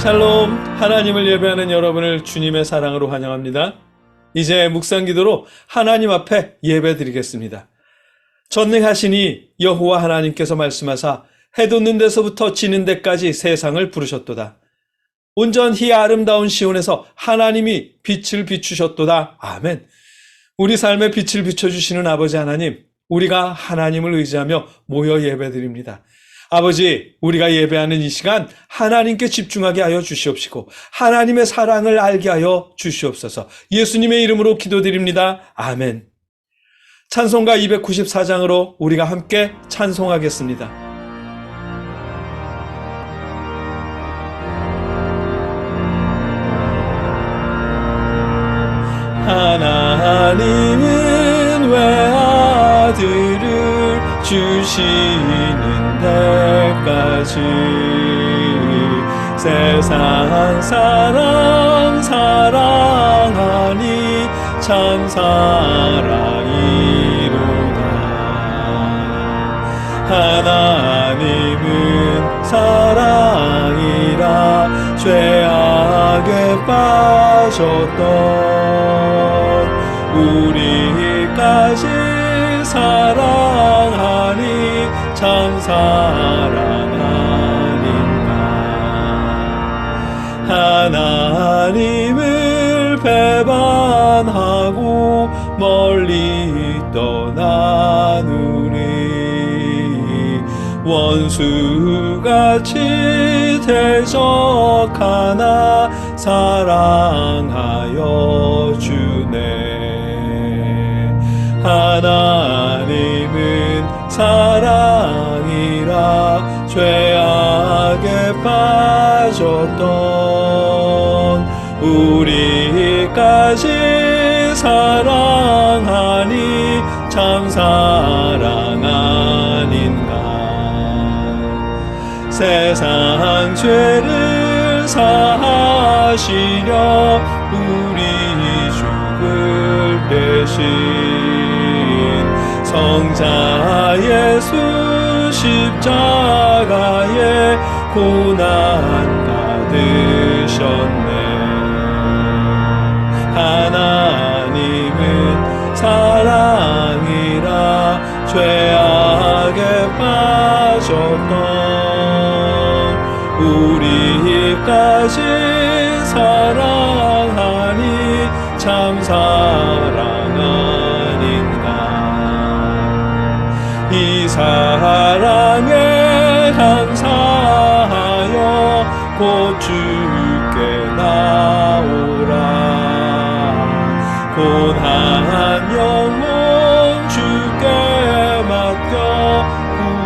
샬롬, 하나님을 예배하는 여러분을 주님의 사랑으로 환영합니다. 이제 묵상기도로 하나님 앞에 예배드리겠습니다. 전능하시니 여호와 하나님께서 말씀하사 해 돋는 데서부터 지는 데까지 세상을 부르셨도다. 온전히 아름다운 시온에서 하나님이 빛을 비추셨도다. 아멘. 우리 삶에 빛을 비춰주시는 아버지 하나님, 우리가 하나님을 의지하며 모여 예배드립니다. 아버지, 우리가 예배하는 이 시간 하나님께 집중하게 하여 주시옵시고 하나님의 사랑을 알게 하여 주시옵소서. 예수님의 이름으로 기도드립니다. 아멘. 찬송가 294장으로 우리가 함께 찬송하겠습니다. 하나님은 외아들을 주시는 데까지 세상 사랑 사랑하니 참 사랑이로다. 하나님은 사랑이라 죄악에 빠졌던 우리까지 사랑하니 참 사랑 아닌가. 하나님을 배반하고 멀리 떠난 우리 원수같이 대적하나 사랑하여 주네. 하나님은 사랑이라 죄악에 빠졌던 우리까지 사랑하니 참 사랑 아닌가. 세상 죄를 사하시려 우리 죽을 대신 성자 예수 십자가에 고난 받으셨네. 하나님은 사랑이라 죄악에 빠졌던 우리까지 사랑하니 참 사랑 아닌가. 이 사랑에 감사하여 곧 주께 나오라. 고난 영혼 주께 맡겨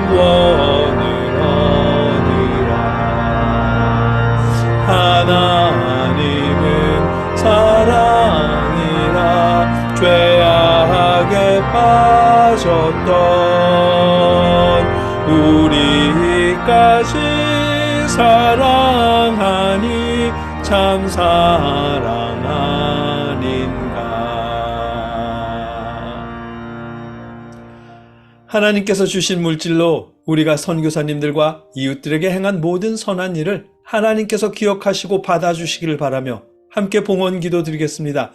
구원을 얻으라. 하나님은 사랑이라 죄악에 빠졌던 우리까지 사랑하니 참 사랑 아닌가. 하나님께서 주신 물질로 우리가 선교사님들과 이웃들에게 행한 모든 선한 일을 하나님께서 기억하시고 받아주시기를 바라며 함께 봉헌 기도 드리겠습니다.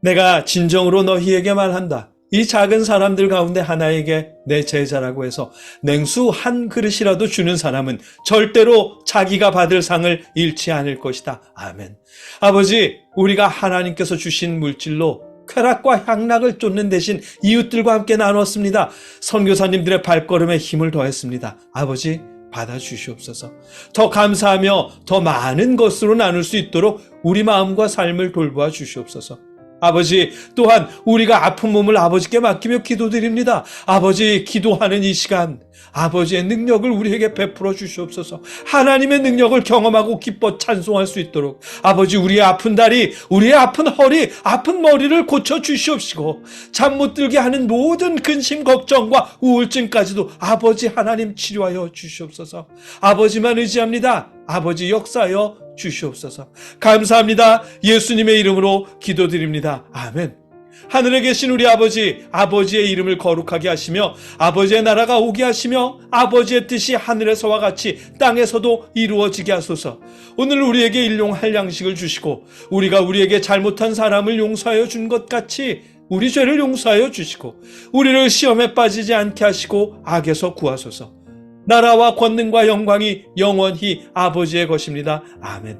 내가 진정으로 너희에게 말한다. 이 작은 사람들 가운데 하나에게 내 제자라고 해서 냉수 한 그릇이라도 주는 사람은 절대로 자기가 받을 상을 잃지 않을 것이다. 아멘. 아버지, 우리가 하나님께서 주신 물질로 쾌락과 향락을 쫓는 대신 이웃들과 함께 나눴습니다. 선교사님들의 발걸음에 힘을 더했습니다. 아버지, 받아주시옵소서. 더 감사하며 더 많은 것으로 나눌 수 있도록 우리 마음과 삶을 돌보아 주시옵소서. 아버지, 또한 우리가 아픈 몸을 아버지께 맡기며 기도드립니다. 아버지, 기도하는 이 시간 아버지의 능력을 우리에게 베풀어 주시옵소서. 하나님의 능력을 경험하고 기뻐 찬송할 수 있도록 아버지, 우리의 아픈 다리, 우리의 아픈 허리, 아픈 머리를 고쳐 주시옵시고 잠 못 들게 하는 모든 근심, 걱정과 우울증까지도 아버지 하나님 치료하여 주시옵소서. 아버지만 의지합니다. 아버지 역사하여 주시옵소서. 감사합니다. 예수님의 이름으로 기도드립니다. 아멘. 하늘에 계신 우리 아버지, 아버지의 이름을 거룩하게 하시며 아버지의 나라가 오게 하시며 아버지의 뜻이 하늘에서와 같이 땅에서도 이루어지게 하소서. 오늘 우리에게 일용할 양식을 주시고 우리가 우리에게 잘못한 사람을 용서하여 준 것 같이 우리 죄를 용서하여 주시고 우리를 시험에 빠지지 않게 하시고 악에서 구하소서. 나라와 권능과 영광이 영원히 아버지의 것입니다. 아멘.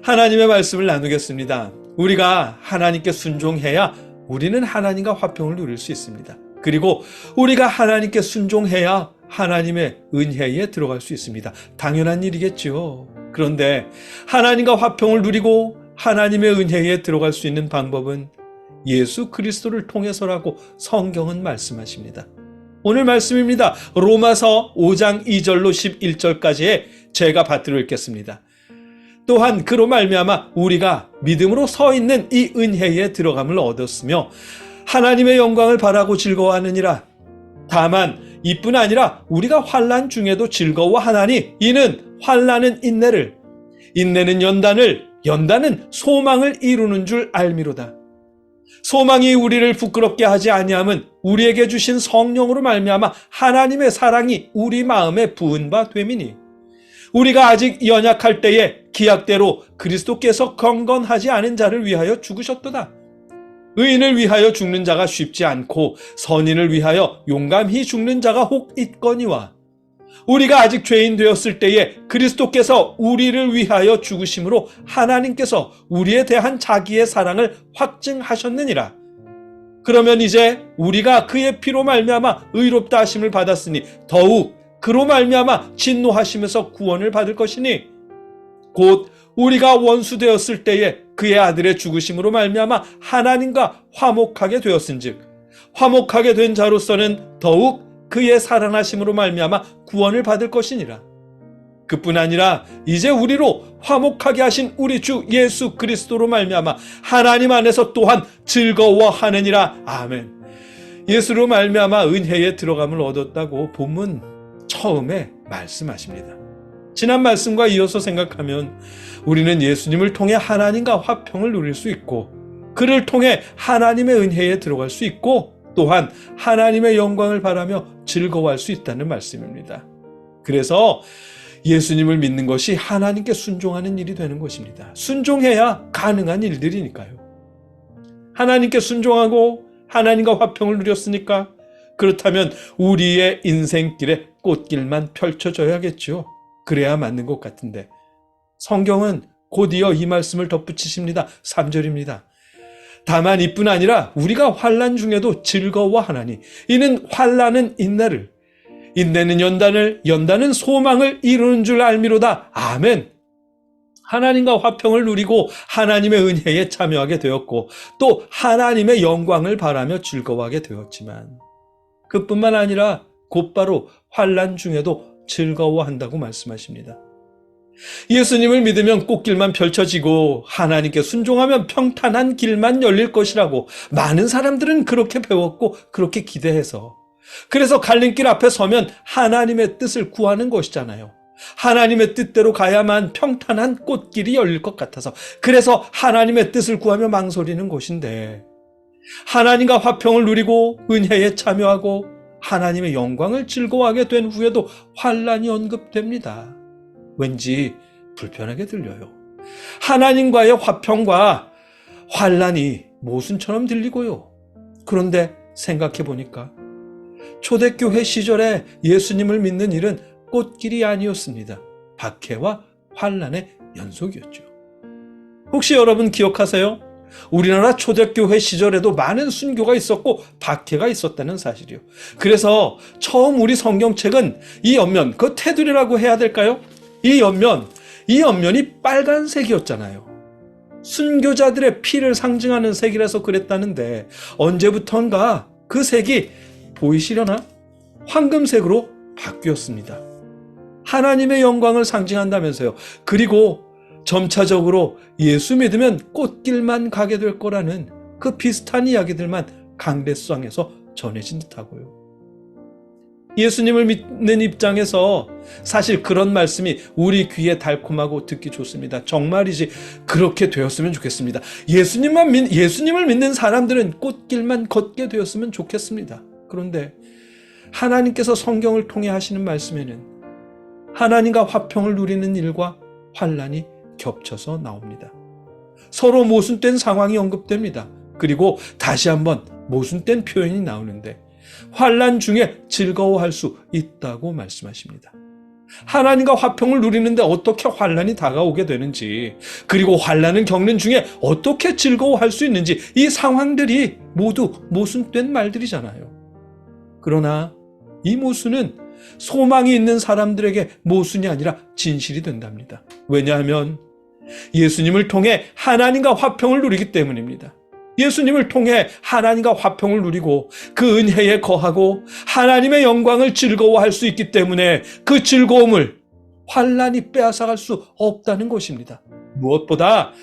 하나님의 말씀을 나누겠습니다. 우리가 하나님께 순종해야 우리는 하나님과 화평을 누릴 수 있습니다. 그리고 우리가 하나님께 순종해야 하나님의 은혜에 들어갈 수 있습니다. 당연한 일이겠죠. 그런데 하나님과 화평을 누리고 하나님의 은혜에 들어갈 수 있는 방법은 예수 그리스도를 통해서라고 성경은 말씀하십니다. 오늘 말씀입니다. 로마서 5장 2절로 11절까지의 제가 받들어 읽겠습니다. 또한 그로 말미암아 우리가 믿음으로 서 있는 이 은혜에 들어감을 얻었으며 하나님의 영광을 바라고 즐거워하느니라. 다만 이뿐 아니라 우리가 환난 중에도 즐거워하나니 이는 환난은 인내를, 인내는 연단을, 연단은 소망을 이루는 줄 알미로다. 소망이 우리를 부끄럽게 하지 아니함은 우리에게 주신 성령으로 말미암아 하나님의 사랑이 우리 마음에 부은 바 됨이니 우리가 아직 연약할 때에 기약대로 그리스도께서 경건하지 않은 자를 위하여 죽으셨도다. 의인을 위하여 죽는 자가 쉽지 않고 선인을 위하여 용감히 죽는 자가 혹 있거니와 우리가 아직 죄인 되었을 때에 그리스도께서 우리를 위하여 죽으심으로 하나님께서 우리에 대한 자기의 사랑을 확증하셨느니라. 그러면 이제 우리가 그의 피로 말미암아 의롭다 하심을 받았으니 더욱 그로 말미암아 진노하시면서 구원을 받을 것이니 곧 우리가 원수 되었을 때에 그의 아들의 죽으심으로 말미암아 하나님과 화목하게 되었은즉 화목하게 된 자로서는 더욱 그의 사랑하심으로 말미암아 구원을 받을 것이니라. 그뿐 아니라 이제 우리로 화목하게 하신 우리 주 예수 그리스도로 말미암아 하나님 안에서 또한 즐거워하느니라. 아멘. 예수로 말미암아 은혜에 들어감을 얻었다고 본문 처음에 말씀하십니다. 지난 말씀과 이어서 생각하면 우리는 예수님을 통해 하나님과 화평을 누릴 수 있고 그를 통해 하나님의 은혜에 들어갈 수 있고 또한 하나님의 영광을 바라며 즐거워할 수 있다는 말씀입니다. 그래서 예수님을 믿는 것이 하나님께 순종하는 일이 되는 것입니다. 순종해야 가능한 일들이니까요. 하나님께 순종하고 하나님과 화평을 누렸으니까 그렇다면 우리의 인생길에 꽃길만 펼쳐져야겠죠. 그래야 맞는 것 같은데 성경은 곧이어 이 말씀을 덧붙이십니다. 3절입니다. 다만 이뿐 아니라 우리가 환난 중에도 즐거워하나니 이는 환난은 인내를, 인내는 연단을, 연단은 소망을 이루는 줄 알미로다. 아멘. 하나님과 화평을 누리고 하나님의 은혜에 참여하게 되었고 또 하나님의 영광을 바라며 즐거워하게 되었지만 그뿐만 아니라 곧바로 환난 중에도 즐거워한다고 말씀하십니다. 예수님을 믿으면 꽃길만 펼쳐지고 하나님께 순종하면 평탄한 길만 열릴 것이라고 많은 사람들은 그렇게 배웠고 그렇게 기대해서 그래서 갈림길 앞에 서면 하나님의 뜻을 구하는 것이잖아요. 하나님의 뜻대로 가야만 평탄한 꽃길이 열릴 것 같아서 그래서 하나님의 뜻을 구하며 망설이는 것인데 하나님과 화평을 누리고 은혜에 참여하고 하나님의 영광을 즐거워하게 된 후에도 환난이 언급됩니다. 왠지 불편하게 들려요. 하나님과의 화평과 환난이 모순처럼 들리고요. 그런데 생각해 보니까 초대교회 시절에 예수님을 믿는 일은 꽃길이 아니었습니다. 박해와 환난의 연속이었죠. 혹시 여러분 기억하세요? 우리나라 초대교회 시절에도 많은 순교가 있었고 박해가 있었다는 사실이요. 그래서 처음 우리 성경책은 이 옆면, 그 테두리라고 해야 될까요? 이 옆면이 빨간색이었잖아요. 순교자들의 피를 상징하는 색이라서 그랬다는데 언제부턴가 그 색이 보이시려나? 황금색으로 바뀌었습니다. 하나님의 영광을 상징한다면서요. 그리고 점차적으로 예수 믿으면 꽃길만 가게 될 거라는 그 비슷한 이야기들만 강대상에서 전해진 듯하고요. 예수님을 믿는 입장에서 사실 그런 말씀이 우리 귀에 달콤하고 듣기 좋습니다. 정말이지 그렇게 되었으면 좋겠습니다. 예수님을 믿는 사람들은 꽃길만 걷게 되었으면 좋겠습니다. 그런데 하나님께서 성경을 통해 하시는 말씀에는 하나님과 화평을 누리는 일과 환난이 겹쳐서 나옵니다. 서로 모순된 상황이 언급됩니다. 그리고 다시 한번 모순된 표현이 나오는데 환난 중에 즐거워할 수 있다고 말씀하십니다. 하나님과 화평을 누리는데 어떻게 환난이 다가오게 되는지, 그리고 환난을 겪는 중에 어떻게 즐거워할 수 있는지, 이 상황들이 모두 모순된 말들이잖아요. 그러나 이 모순은 소망이 있는 사람들에게 모순이 아니라 진실이 된답니다. 왜냐하면 예수님을 통해 하나님과 화평을 누리기 때문입니다. 예수님을 통해 하나님과 화평을 누리고 그 은혜에 거하고 하나님의 영광을 즐거워할 수 있기 때문에 그 즐거움을 환난이 빼앗아갈 수 없다는 것입니다. 무엇보다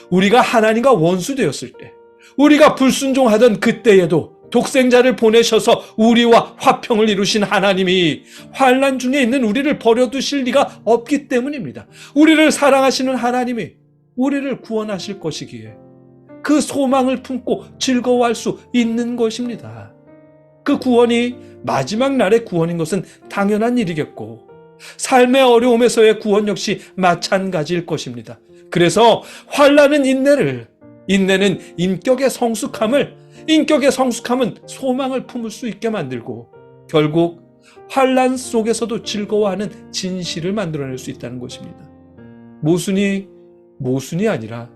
우리가 하나님과 원수되었을 때, 우리가 불순종하던 그때에도 독생자를 보내셔서 우리와 화평을 이루신 하나님이 환난 중에 있는 우리를 버려두실 리가 없기 때문입니다. 우리를 사랑하시는 하나님이 우리를 구원하실 것이기에 그 소망을 품고 즐거워할 수 있는 것입니다. 그 구원이 마지막 날의 구원인 것은 당연한 일이겠고 삶의 어려움에서의 구원 역시 마찬가지일 것입니다. 그래서 환난은 인내는 인격의 성숙함은 소망을 품을 수 있게 만들고 결국 환난 속에서도 즐거워하는 진실을 만들어낼 수 있다는 것입니다. 모순이 아니라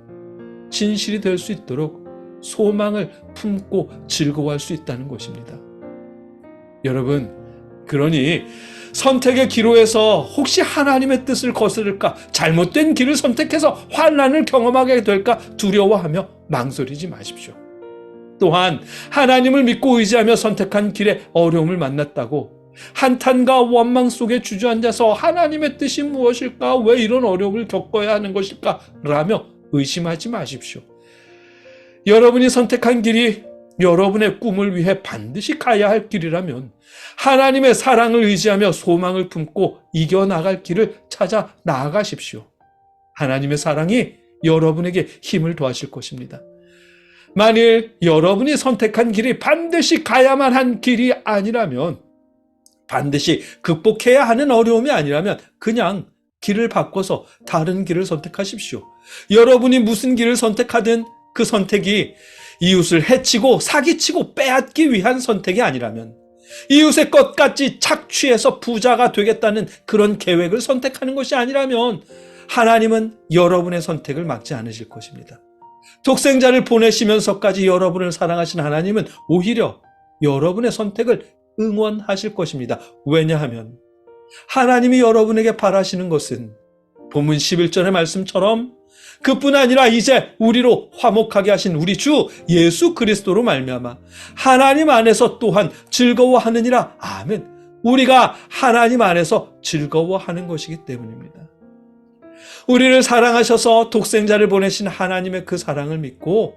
진실이 될 수 있도록 소망을 품고 즐거워할 수 있다는 것입니다. 여러분, 그러니 선택의 기로에서 혹시 하나님의 뜻을 거스를까, 잘못된 길을 선택해서 환난을 경험하게 될까 두려워하며 망설이지 마십시오. 또한 하나님을 믿고 의지하며 선택한 길에 어려움을 만났다고 한탄과 원망 속에 주저앉아서 하나님의 뜻이 무엇일까? 왜 이런 어려움을 겪어야 하는 것일까? 라며 의심하지 마십시오. 여러분이 선택한 길이 여러분의 꿈을 위해 반드시 가야 할 길이라면 하나님의 사랑을 의지하며 소망을 품고 이겨나갈 길을 찾아 나아가십시오. 하나님의 사랑이 여러분에게 힘을 더하실 것입니다. 만일 여러분이 선택한 길이 반드시 가야만 한 길이 아니라면, 반드시 극복해야 하는 어려움이 아니라면 그냥 길을 바꿔서 다른 길을 선택하십시오. 여러분이 무슨 길을 선택하든 그 선택이 이웃을 해치고 사기치고 빼앗기 위한 선택이 아니라면, 이웃의 것같이 착취해서 부자가 되겠다는 그런 계획을 선택하는 것이 아니라면 하나님은 여러분의 선택을 막지 않으실 것입니다. 독생자를 보내시면서까지 여러분을 사랑하신 하나님은 오히려 여러분의 선택을 응원하실 것입니다. 왜냐하면 하나님이 여러분에게 바라시는 것은 본문 11절의 말씀처럼 그뿐 아니라 이제 우리로 화목하게 하신 우리 주 예수 그리스도로 말미암아 하나님 안에서 또한 즐거워하느니라. 아멘. 우리가 하나님 안에서 즐거워하는 것이기 때문입니다. 우리를 사랑하셔서 독생자를 보내신 하나님의 그 사랑을 믿고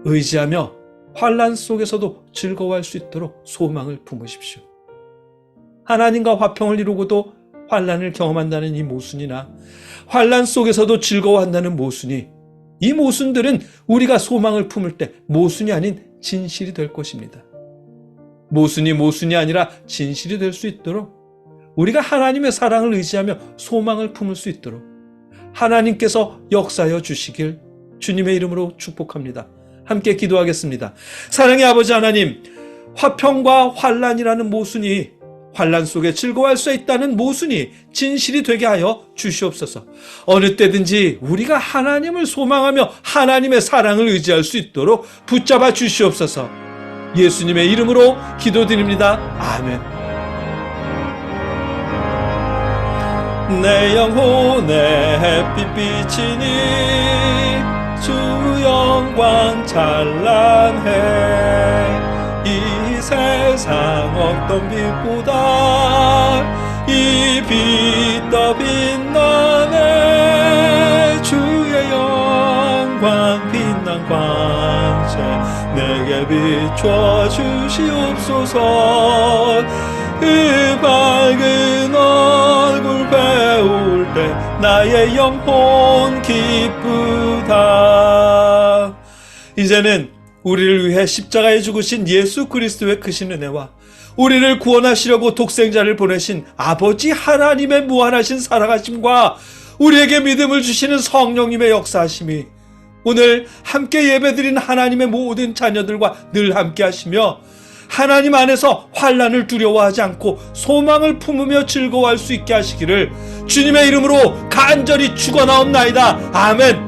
의지하며 환난 속에서도 즐거워할 수 있도록 소망을 품으십시오. 하나님과 화평을 이루고도 환난을 경험한다는 이 모순이나 환난 속에서도 즐거워한다는 모순이, 이 모순들은 우리가 소망을 품을 때 모순이 아닌 진실이 될 것입니다. 모순이 아니라 진실이 될 수 있도록 우리가 하나님의 사랑을 의지하며 소망을 품을 수 있도록 하나님께서 역사하여 주시길 주님의 이름으로 축복합니다. 함께 기도하겠습니다. 사랑의 아버지 하나님, 화평과 환난이라는 모순이, 환난 속에 즐거워할 수 있다는 모순이 진실이 되게 하여 주시옵소서. 어느 때든지 우리가 하나님을 소망하며 하나님의 사랑을 의지할 수 있도록 붙잡아 주시옵소서. 예수님의 이름으로 기도드립니다. 아멘. 내 영혼의 햇빛 비치니 주 영광 찬란해. 이 세상 어떤 빛보다 이 빛 더 빛나네. 주의 영광 빛난 광채 내게 비춰 주시옵소서. 그 밝은 얼굴 배울 때 나의 영혼 기쁘다. 이제는 우리를 위해 십자가에 죽으신 예수 그리스도의 크신 은혜와 우리를 구원하시려고 독생자를 보내신 아버지 하나님의 무한하신 사랑하심과 우리에게 믿음을 주시는 성령님의 역사하심이 오늘 함께 예배드린 하나님의 모든 자녀들과 늘 함께 하시며 하나님 안에서 환난을 두려워하지 않고 소망을 품으며 즐거워할 수 있게 하시기를 주님의 이름으로 간절히 축원하옵나이다. 아멘.